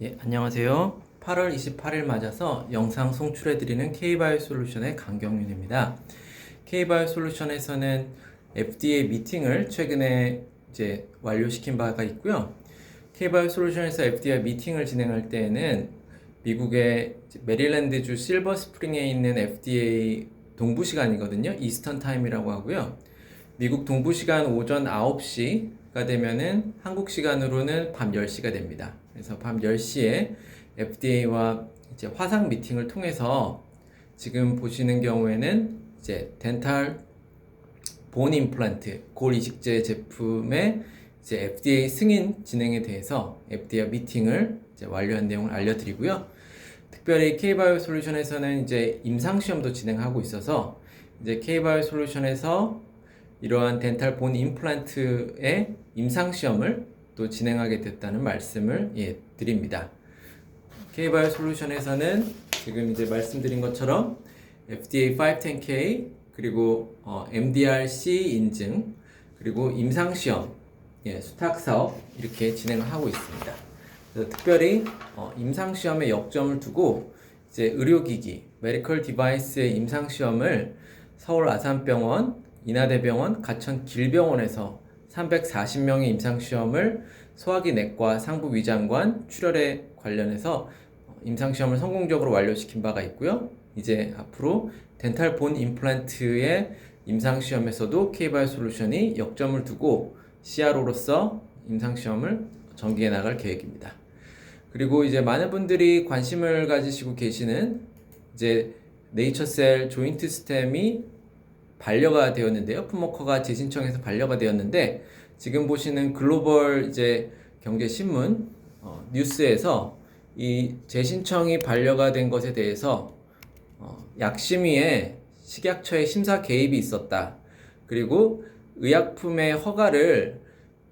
예, 안녕하세요. 8월 28일 맞아서 영상 송출해드리는 K바이오솔루션의 강경윤입니다. K바이오솔루션에서는 FDA 미팅을 최근에 이제 완료시킨 바가 있고요. K바이오솔루션에서 FDA 미팅을 진행할 때에는 미국의 메릴랜드주 실버스프링에 있는 FDA 동부 시간이거든요. 이스턴 타임이라고 하고요. 미국 동부 시간 오전 9시가 되면은 한국 시간으로는 밤 10시가 됩니다. 그래서 밤 10시에 FDA와 이제 화상 미팅을 통해서 지금 보시는 경우에는 이제 덴탈 본 임플란트 골 이식제 제품의 이제 FDA 승인 진행에 대해서 FDA 미팅을 이제 완료한 내용을 알려드리고요. 특별히 K바이오솔루션에서는 이제 임상 시험도 진행하고 있어서 이제 K바이오솔루션에서 이러한 덴탈 본 임플란트의 임상 시험을 또 진행하게 됐다는 말씀을 드립니다. K바이오솔루션에서는 지금 이제 말씀드린 것처럼 FDA 510K 그리고 MDRC 인증 그리고 임상 시험, 수탁 사업 이렇게 진행을 하고 있습니다. 그래서 특별히 임상 시험에 역점을 두고 이제 의료기기, 메디컬 디바이스의 임상 시험을 서울 아산병원, 인하대병원, 가천 길병원에서 340명의 임상시험을 소화기 내과 상부위장관 출혈에 관련해서 임상시험을 성공적으로 완료시킨 바가 있고요. 이제 앞으로 덴탈 본 임플란트의 임상시험에서도 K바이오솔루션이 역점을 두고 CRO로서 임상시험을 전개해 나갈 계획입니다. 그리고 이제 많은 분들이 관심을 가지시고 계시는 이제 네이처셀 조인트 스템이 반려가 되었는데요. 풋모커가 재신청해서 반려가 되었는데 지금 보시는 글로벌 이제 경제신문 뉴스에서 이 재신청이 반려가 된 것에 대해서 약심위에 식약처의 심사 개입이 있었다. 그리고 의약품의 허가를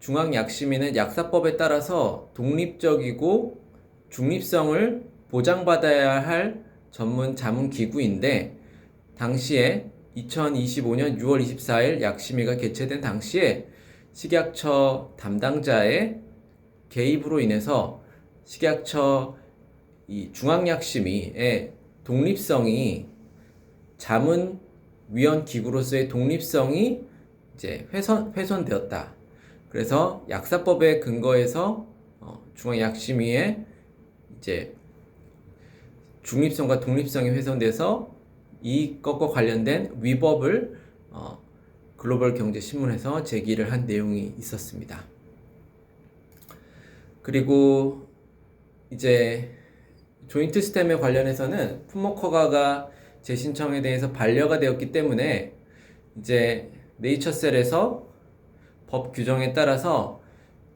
중앙약심위는 약사법에 따라서 독립적이고 중립성을 보장받아야 할 전문 자문기구인데 당시에 2025년 6월 24일 약심위가 개최된 당시에 식약처 담당자의 개입으로 인해서 식약처 이 중앙약심위의 독립성이 자문위원 기구로서의 독립성이 이제 훼손되었다. 그래서 약사법에 근거해서 중앙약심위의 이제 중립성과 독립성이 훼손돼서 이것과 관련된 위법을 글로벌 경제신문에서 제기를 한 내용이 있었습니다. 그리고 이제 조인트 스템에 관련해서는 풋모커가가 재신청에 대해서 반려가 되었기 때문에 이제 네이처셀에서 법 규정에 따라서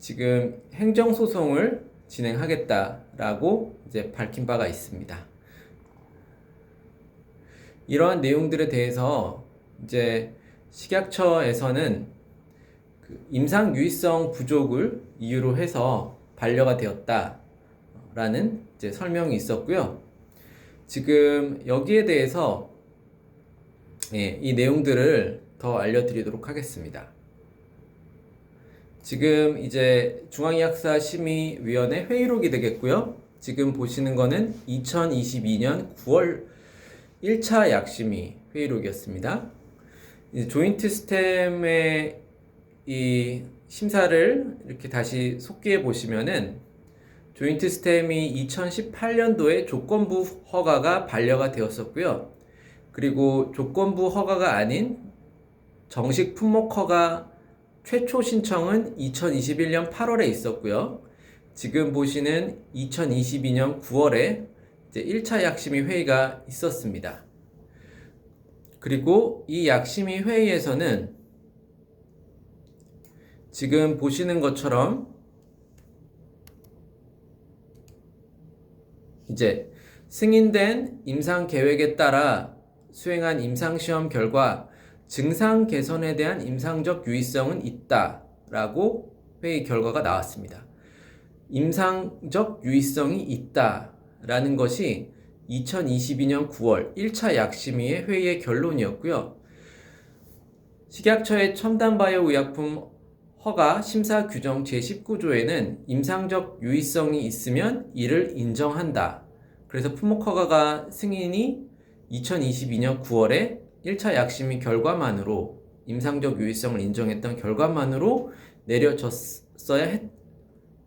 지금 행정소송을 진행하겠다라고 이제 밝힌 바가 있습니다. 이러한 내용들에 대해서 이제 식약처에서는 그 임상 유의성 부족을 이유로 해서 반려가 되었다라는 이제 설명이 있었고요. 지금 여기에 대해서 이 내용들을 더 알려드리도록 하겠습니다. 지금 이제 중앙의학사심의위원회 회의록이 되겠고요. 지금 보시는 거는 2022년 9월 1차 약심위 회의록이었습니다. 조인트 스템의 이 심사를 이렇게 다시 속기해 보시면은 조인트 스템이 2018년도에 조건부 허가가 반려가 되었었고요. 그리고 조건부 허가가 아닌 정식 품목 허가 최초 신청은 2021년 8월에 있었고요. 지금 보시는 2022년 9월에 이제 1차 약심위 회의가 있었습니다. 그리고 이 약심위 회의에서는 지금 보시는 것처럼 이제 승인된 임상 계획에 따라 수행한 임상시험 결과 증상 개선에 대한 임상적 유의성은 있다라고 회의 결과가 나왔습니다. 임상적 유의성이 있다라는 것이 2022년 9월 1차 약심위의 회의의 결론이었고요. 식약처의 첨단바이오 의약품 허가 심사 규정 제19조에는 임상적 유의성이 있으면 이를 인정한다. 그래서 품목 허가가 승인이 2022년 9월에 1차 약심의 결과만으로 임상적 유의성을 인정했던 결과만으로 내려졌어야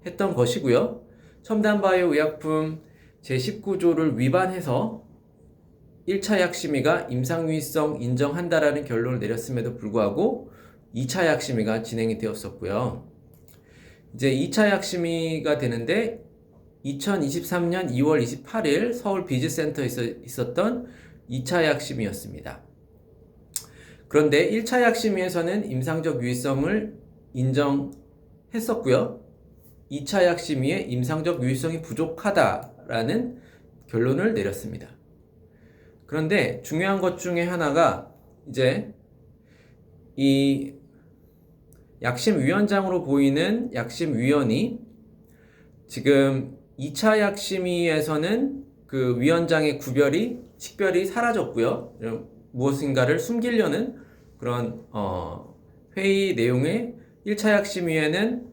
했던 것이고요. 첨단 바이오 의약품 제19조를 위반해서 1차 약심의가 임상유의성 인정한다라는 결론을 내렸음에도 불구하고 2차 약심의가 진행이 되었었고요. 이제 2차 약심의가 되는데 2023년 2월 28일 서울 비즈센터에서 있었던 2차 약심의였습니다. 그런데 1차 약심의에서는 임상적 유의성을 인정했었고요. 2차 약심의에 임상적 유의성이 부족하다라는 결론을 내렸습니다. 그런데 중요한 것 중에 하나가 이제 이 약심위원장으로 보이는 약심위원이 지금 2차 약심위에서는 그 위원장의 식별이 사라졌고요. 무엇인가를 숨기려는 그런 회의 내용의 1차 약심위에는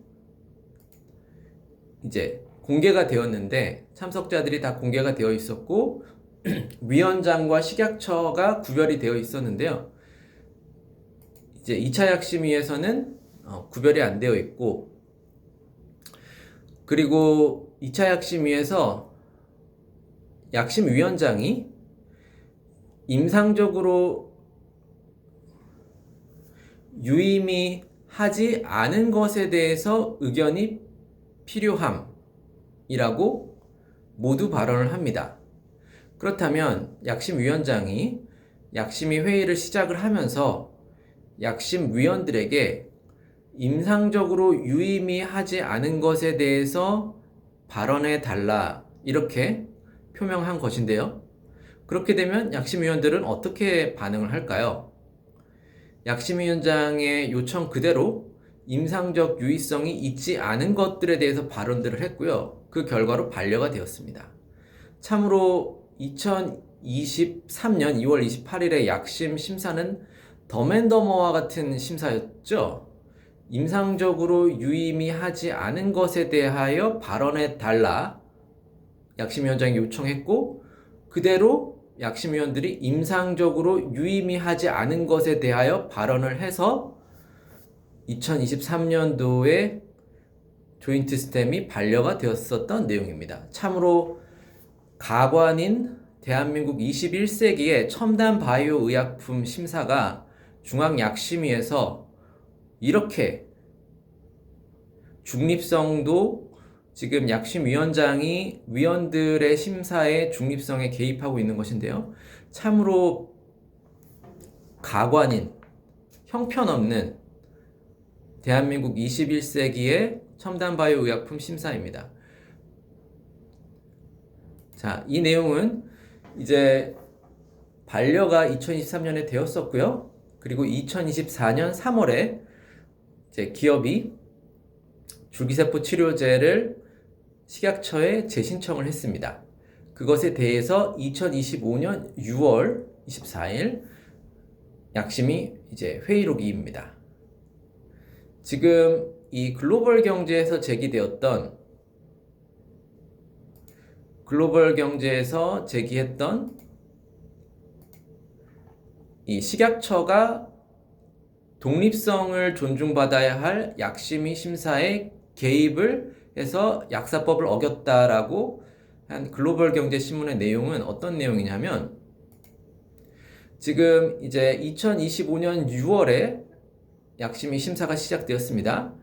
이제 공개가 되었는데 참석자들이 다 공개가 되어 있었고 위원장과 식약처가 구별이 되어 있었는데요. 이제 2차 약심위에서는 구별이 안 되어 있고, 그리고 2차 약심위에서 약심위원장이 임상적으로 유의미하지 않은 것에 대해서 의견이 필요함이라고 모두 발언을 합니다. 그렇다면 약심위원장이 약심위 회의를 시작을 하면서 약심위원들에게 임상적으로 유의미하지 않은 것에 대해서 발언해 달라 이렇게 표명한 것인데요. 그렇게 되면 약심위원들은 어떻게 반응을 할까요? 약심위원장의 요청 그대로 임상적 유의성이 있지 않은 것들에 대해서 발언들을 했고요. 그 결과로 반려가 되었습니다. 참으로 2023년 2월 28일의 약심 심사는 덤앤더머와 같은 심사였죠. 임상적으로 유의미하지 않은 것에 대하여 발언해 달라 약심위원장이 요청했고, 그대로 약심위원들이 임상적으로 유의미하지 않은 것에 대하여 발언을 해서 2023년도에 조인트 스템이 반려가 되었었던 내용입니다. 참으로 가관인 대한민국 21세기의 첨단 바이오 의약품 심사가 중앙약심위에서 이렇게 중립성도 지금 약심위원장이 위원들의 심사에 중립성에 개입하고 있는 것인데요. 참으로 가관인, 형편없는 대한민국 21세기의 첨단 바이오 의약품 심사입니다. 자, 이 내용은 이제 반려가 2023년에 되었었고요. 그리고 2024년 3월에 이제 기업이 줄기세포 치료제를 식약처에 재신청을 했습니다. 그것에 대해서 2025년 6월 24일 약심이 이제 회의록입니다. 지금 이 글로벌 경제에서 제기했던 이 식약처가 독립성을 존중받아야 할 약심위 심사에 개입을 해서 약사법을 어겼다라고 한 글로벌 경제 신문의 내용은 어떤 내용이냐면, 지금 이제 2025년 6월에 약심위 심사가 시작되었습니다.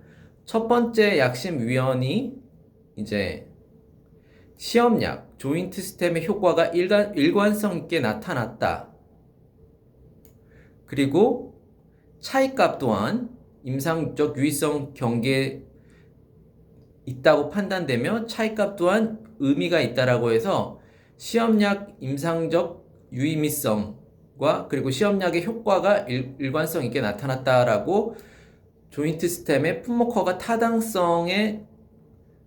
첫 번째 약심위원이 이제 시험약, 조인트 스템의 효과가 일관성 있게 나타났다. 그리고 차이값 또한 임상적 유의성 경계에 있다고 판단되며 차이값 또한 의미가 있다라고 해서 시험약 임상적 유의미성과 그리고 시험약의 효과가 일관성 있게 나타났다라고 조인트 스템의 품목 허가 타당성에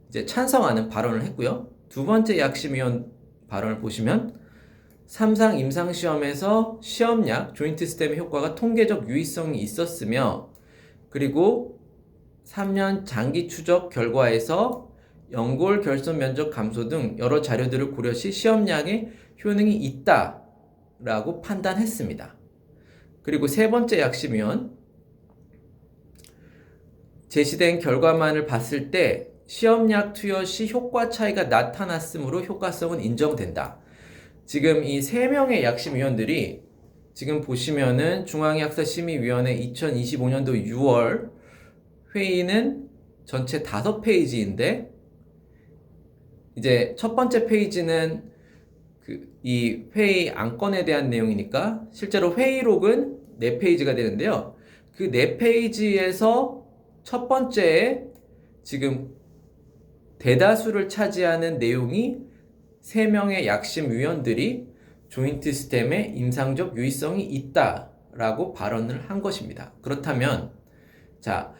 이제 찬성하는 발언을 했고요. 두 번째 약심위원 발언을 보시면 3상 임상시험에서 시험약 조인트 스템의 효과가 통계적 유의성이 있었으며, 그리고 3년 장기 추적 결과에서 연골 결손 면적 감소 등 여러 자료들을 고려 시 시험약의 효능이 있다라고 판단했습니다. 그리고 세 번째 약심위원, 제시된 결과만을 봤을 때 시험약 투여 시 효과 차이가 나타났으므로 효과성은 인정된다. 지금 이 3명의 약심위원들이 지금 보시면은 중앙약사심의위원회 2025년도 6월 회의는 전체 5페이지인데, 이제 첫 번째 페이지는 이 회의 안건에 대한 내용이니까 실제로 회의록은 4페이지가 되는데요. 그 4페이지에서 첫 번째에 지금 대다수를 차지하는 내용이 3명의 약심위원들이 조인트 스템의 임상적 유의성이 있다라고 발언을 한 것입니다. 그렇다면 자,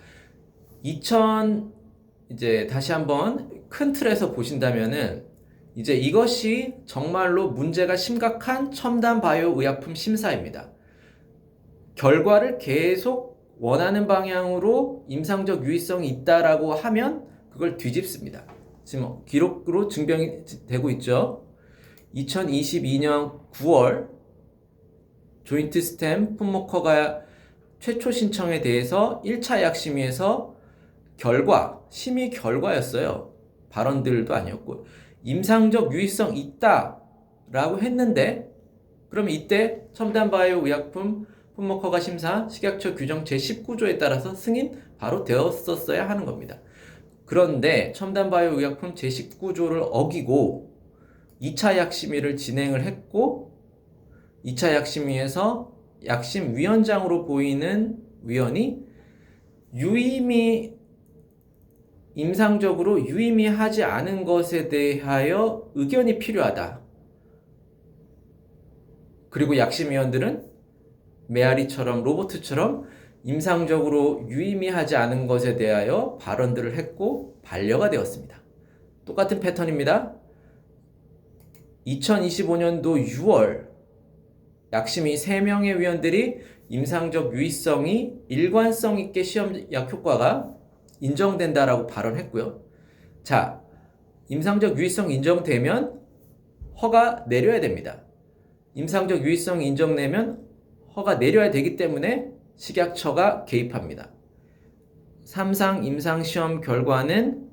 이제 다시 한번 큰 틀에서 보신다면은 이제 이것이 정말로 문제가 심각한 첨단 바이오 의약품 심사입니다. 결과를 계속 원하는 방향으로 임상적 유의성이 있다라고 하면 그걸 뒤집습니다. 지금 기록으로 증명이 되고 있죠. 2022년 9월 조인트 스템 풋모커가 최초 신청에 대해서 1차 약심위에서 심의 결과였어요. 발언들도 아니었고 임상적 유의성 있다라고 했는데, 그럼 이때 첨단 바이오 의약품 풋모커가 심사 식약처 규정 제19조에 따라서 승인 바로 되었었어야 하는 겁니다. 그런데 첨단 바이오 의약품 제19조를 어기고 2차 약심위를 진행을 했고, 2차 약심위에서 약심위원장으로 보이는 위원이 임상적으로 유의미하지 않은 것에 대하여 의견이 필요하다. 그리고 약심위원들은 메아리처럼 로버트처럼 임상적으로 유의미하지 않은 것에 대하여 발언들을 했고 반려가 되었습니다. 똑같은 패턴입니다. 2025년도 6월 약심위 3명의 위원들이 임상적 유의성이 일관성 있게 시험약 효과가 인정된다라고 발언했고요. 자, 임상적 유의성 인정되면 허가 내려야 됩니다. 임상적 유의성 인정되면 허가 내려야 되기 때문에 식약처가 개입합니다. 3상 임상시험 결과는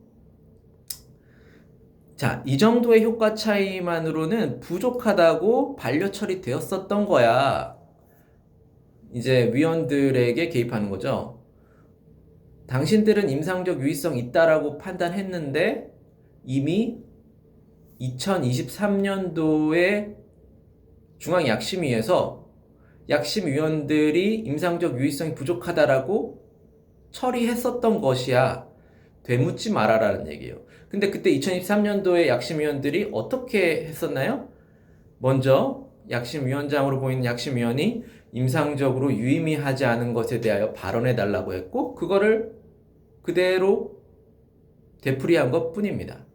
이 정도의 효과 차이만으로는 부족하다고 반려 처리되었었던 거야. 이제 위원들에게 개입하는 거죠. 당신들은 임상적 유의성 있다라고 판단했는데 이미 2023년도에 중앙약심위에서 약심위원들이 임상적 유의성이 부족하다라고 처리했었던 것이야. 되묻지 말아라는 얘기예요. 근데 그때 2023년도에 약심위원들이 어떻게 했었나요? 먼저 약심위원장으로 보이는 약심위원이 임상적으로 유의미하지 않은 것에 대하여 발언해달라고 했고, 그거를 그대로 되풀이한 것 뿐입니다.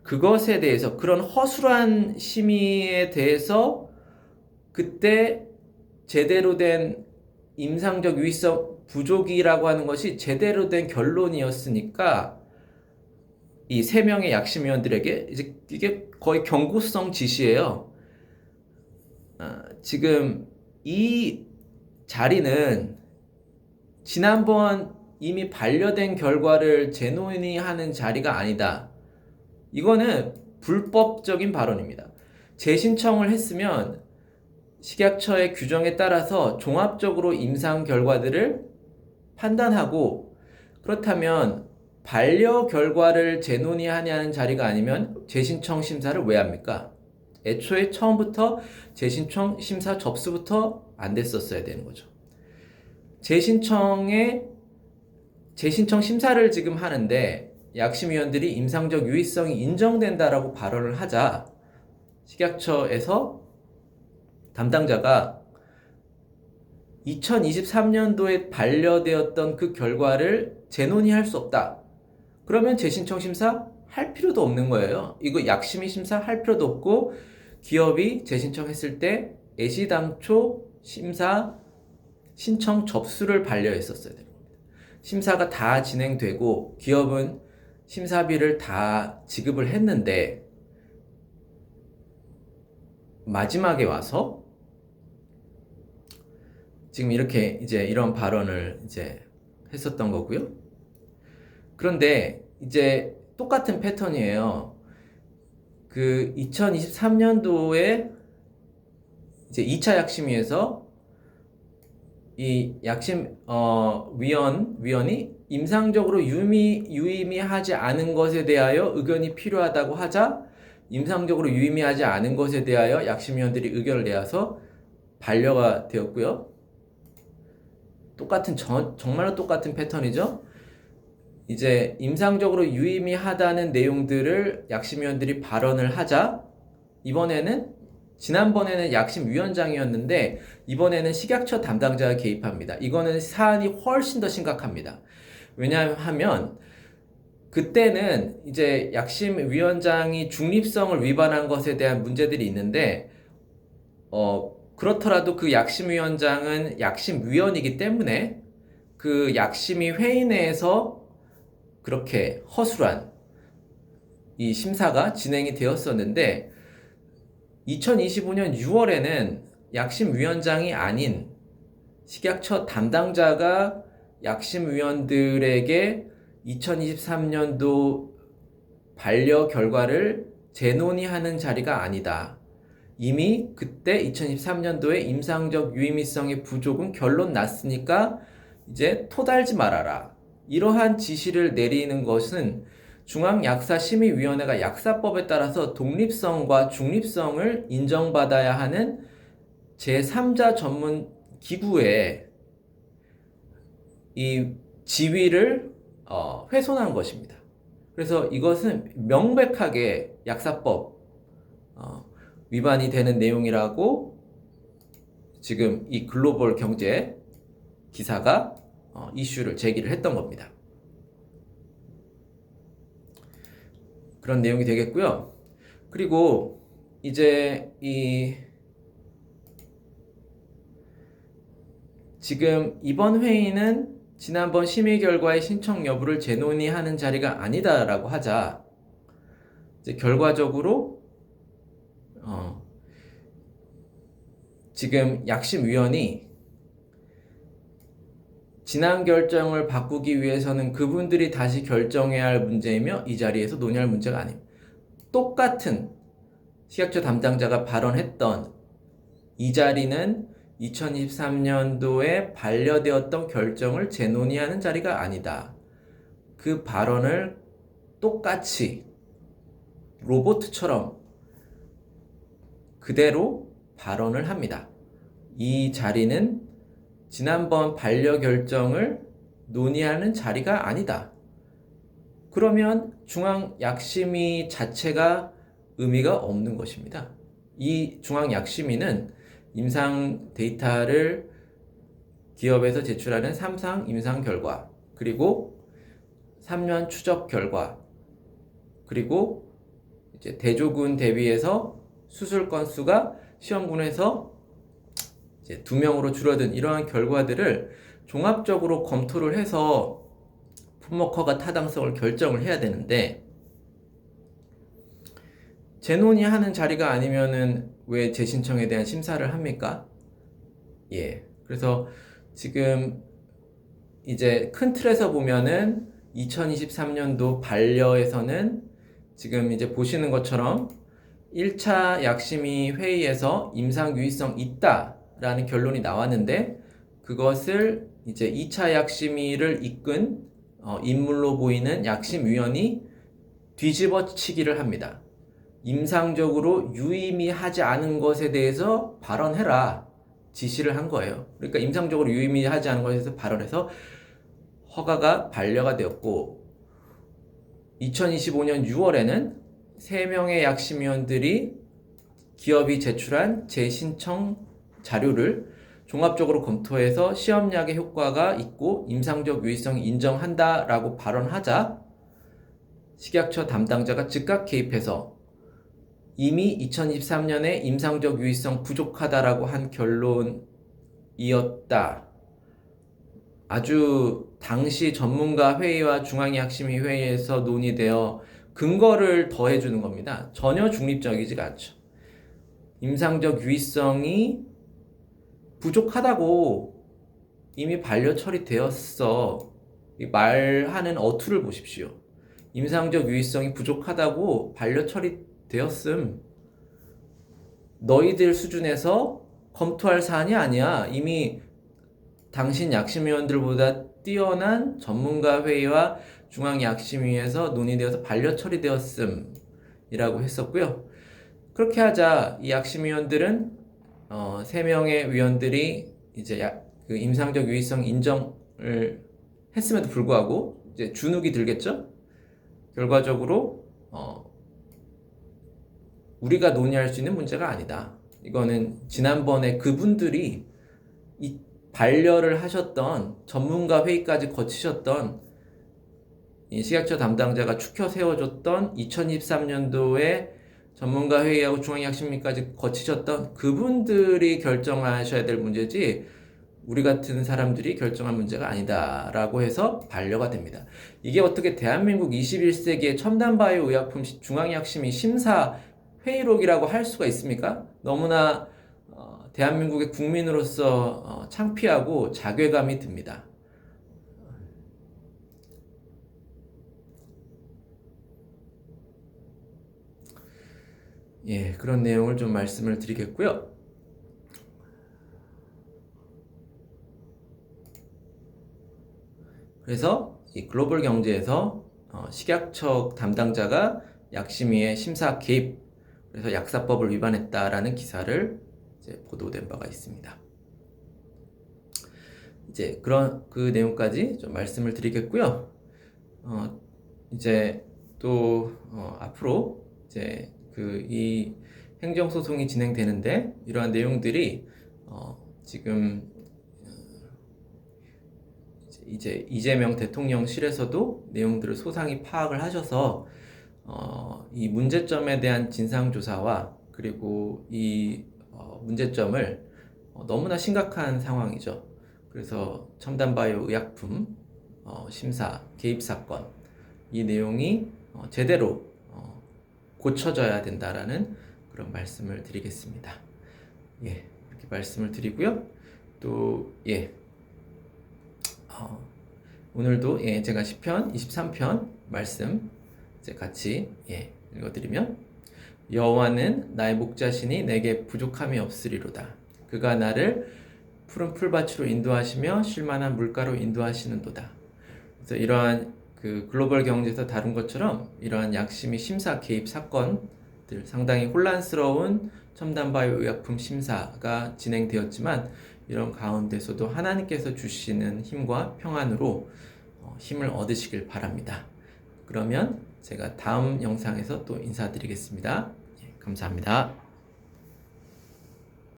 그것에 대해서, 그런 허술한 심의에 대해서 그때 제대로 된 임상적 유의성 부족이라고 하는 것이 제대로 된 결론이었으니까 이 3명의 약심위원들에게 이게 거의 경고성 지시예요. 지금 이 자리는 지난번 이미 반려된 결과를 재논의하는 자리가 아니다. 이거는 불법적인 발언입니다. 재신청을 했으면 식약처의 규정에 따라서 종합적으로 임상 결과들을 판단하고, 그렇다면 반려 결과를 재논의하냐는 자리가 아니면 재신청 심사를 왜 합니까? 애초에 처음부터 재신청 심사 접수부터 안 됐었어야 되는 거죠. 재신청 심사를 지금 하는데 약심위원들이 임상적 유의성이 인정된다라고 발언을 하자 식약처에서 담당자가 2023년도에 반려되었던 그 결과를 재논의할 수 없다. 그러면 재신청 심사 할 필요도 없는 거예요. 이거 약심위 심사 할 필요도 없고, 기업이 재신청했을 때 애시당초 심사 신청 접수를 반려했었어야 되는 겁니다. 심사가 다 진행되고 기업은 심사비를 다 지급을 했는데 마지막에 와서 지금 이렇게 이제 이런 발언을 이제 했었던 거고요. 그런데 이제 똑같은 패턴이에요. 그 2023년도에 이제 2차 약심위에서 이 약심 위원이 임상적으로 유의미하지 않은 것에 대하여 의견이 필요하다고 하자 임상적으로 유의미하지 않은 것에 대하여 약심위원들이 의견을 내어서 반려가 되었고요. 정말로 똑같은 패턴이죠. 이제 임상적으로 유의미하다는 내용들을 약심위원들이 발언을 하자 지난번에는 약심위원장이었는데 이번에는 식약처 담당자가 개입합니다. 이거는 사안이 훨씬 더 심각합니다. 왜냐하면 그때는 이제 약심위원장이 중립성을 위반한 것에 대한 문제들이 있는데 그렇더라도 그 약심위원장은 약심위원이기 때문에 그 약심위 회의 내에서 그렇게 허술한 이 심사가 진행이 되었었는데 2025년 6월에는 약심위원장이 아닌 식약처 담당자가 약심위원들에게 2023년도 반려 결과를 재논의하는 자리가 아니다. 이미 그때 2023년도에 임상적 유의미성의 부족은 결론 났으니까 이제 토달지 말아라. 이러한 지시를 내리는 것은 중앙약사심의위원회가 약사법에 따라서 독립성과 중립성을 인정받아야 하는 제3자 전문 기구의 이 지위를 훼손한 것입니다. 그래서 이것은 명백하게 약사법 위반이 되는 내용이라고 지금 이 글로벌 경제 기사가 이슈를 제기를 했던 겁니다. 그런 내용이 되겠고요. 그리고 이제 지금 이번 회의는 지난번 심의 결과의 신청 여부를 재논의하는 자리가 아니다라고 하자 이제 결과적으로 지금 약심위원이 지난 결정을 바꾸기 위해서는 그분들이 다시 결정해야 할 문제이며 이 자리에서 논의할 문제가 아닙니다. 똑같은 식약처 담당자가 발언했던 이 자리는 2023년도에 반려되었던 결정을 재논의하는 자리가 아니다. 그 발언을 똑같이 로봇처럼 그대로 발언을 합니다. 이 자리는 지난번 반려 결정을 논의하는 자리가 아니다. 그러면 중앙약심위 자체가 의미가 없는 것입니다. 이 중앙약심위는 임상 데이터를 기업에서 제출하는 3상 임상 결과, 그리고 3년 추적 결과, 그리고 이제 대조군 대비해서 수술 건수가 시험군에서 이제 2명으로 줄어든 이러한 결과들을 종합적으로 검토를 해서 품목허가 타당성을 결정을 해야 되는데 재논의하는 자리가 아니면은 왜 재신청에 대한 심사를 합니까? 예. 그래서 지금 이제 큰 틀에서 보면은 2023년도 반려에서는 지금 이제 보시는 것처럼 1차 약심위 회의에서 임상 유의성 있다라는 결론이 나왔는데 그것을 이제 2차 약심위를 이끈 인물로 보이는 약심위원이 뒤집어치기를 합니다. 임상적으로 유의미하지 않은 것에 대해서 발언해라 지시를 한 거예요. 그러니까 임상적으로 유의미하지 않은 것에 대해서 발언해서 허가가 반려가 되었고 2025년 6월에는 3명의 약심위원들이 기업이 제출한 재신청 자료를 종합적으로 검토해서 시험약의 효과가 있고 임상적 유의성을 인정한다라고 발언하자 식약처 담당자가 즉각 개입해서 이미 2023년에 임상적 유의성 부족하다라고 한 결론이었다. 아주 당시 전문가 회의와 중앙의학심의 회의에서 논의되어 근거를 더해주는 겁니다. 전혀 중립적이지가 않죠. 임상적 유의성이 부족하다고 이미 반려 처리되었어. 이 말하는 어투를 보십시오. 임상적 유의성이 부족하다고 반려 처리되었음. 너희들 수준에서 검토할 사안이 아니야. 이미 당신 약심위원들보다 뛰어난 전문가 회의와 중앙약심위에서 논의되어서 반려 처리되었음 이라고 했었고요. 그렇게 하자 이 약심위원들은 3명의 위원들이 이제 그 임상적 유의성 인정을 했음에도 불구하고 이제 주눅이 들겠죠. 결과적으로 우리가 논의할 수 있는 문제가 아니다. 이거는 지난번에 그분들이 이 반려를 하셨던 전문가 회의까지 거치셨던 이 식약처 담당자가 추켜 세워줬던 2023년도에 전문가 회의하고 중앙약심위까지 거치셨던 그분들이 결정하셔야 될 문제지 우리 같은 사람들이 결정할 문제가 아니다라고 해서 반려가 됩니다. 이게 어떻게 대한민국 21세기의 첨단바이오 의약품 중앙약심위 심사 회의록이라고 할 수가 있습니까? 너무나 대한민국의 국민으로서 창피하고 자괴감이 듭니다. 예, 그런 내용을 좀 말씀을 드리겠고요. 그래서 이 글로벌 경제에서 식약처 담당자가 약심위의 심사 개입, 그래서 약사법을 위반했다라는 기사를 이제 보도된 바가 있습니다. 이제 그런 그 내용까지 좀 말씀을 드리겠고요. 이제 또 앞으로 이제 이 행정소송이 진행되는데 이러한 내용들이 지금 이제 이재명 대통령실에서도 내용들을 소상히 파악을 하셔서 이 문제점에 대한 진상조사와 그리고 이 문제점을 너무나 심각한 상황이죠. 그래서 첨단바이오 의약품 심사 개입 사건 이 내용이 제대로 고쳐져야 된다라는 그런 말씀을 드리겠습니다. 예, 이렇게 말씀을 드리고요. 또 오늘도 제가 시편 23편 말씀 이제 같이 읽어드리면 여호와는 나의 목자시니 내게 부족함이 없으리로다. 그가 나를 푸른 풀밭으로 인도하시며 쉴만한 물가로 인도하시는도다. 그래서 이러한 그 글로벌 경제에서 다룬 것처럼 이러한 약심위 심사 개입 사건들 상당히 혼란스러운 첨단바이오 의약품 심사가 진행되었지만 이런 가운데서도 하나님께서 주시는 힘과 평안으로 힘을 얻으시길 바랍니다. 그러면 제가 다음 영상에서 또 인사드리겠습니다. 감사합니다.